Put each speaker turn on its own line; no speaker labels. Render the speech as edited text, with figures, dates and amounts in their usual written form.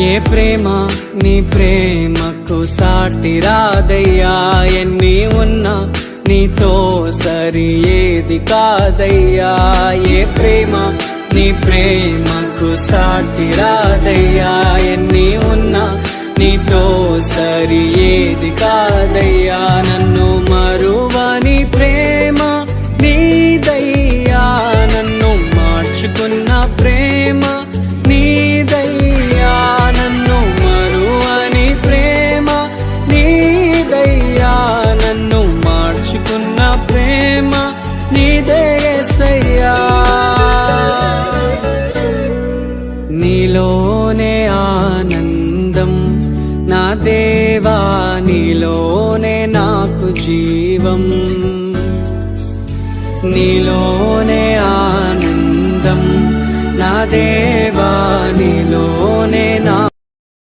ఏ ప్రేమ నీ ప్రేమకు సాటి రాదయ్యా, ఎన్ని ఉన్నా నీతో సరి ఏది కాదయ్యా. ఏ ప్రేమ నీ ప్రేమకు సాటి రాదయ్యా, ఎన్ని ఉన్నా నీతో సరి ఏది కాదయ్యా. నన్ను మరువని ప్రేమ నీదయ్యా, నన్ను మార్చుకున్న ప్రేమ నీదయ్యా. నన్ను మరువని ప్రేమ నీదయ్యా, నన్ను మార్చుకున్న ప్రేమ నీదే యేసయ్యా. నీలోనే ఆనందం నా దేవా, నీలోనే నాకు జీవం. నీలోనే ఆనందం నా దేవా, నీలోనే నా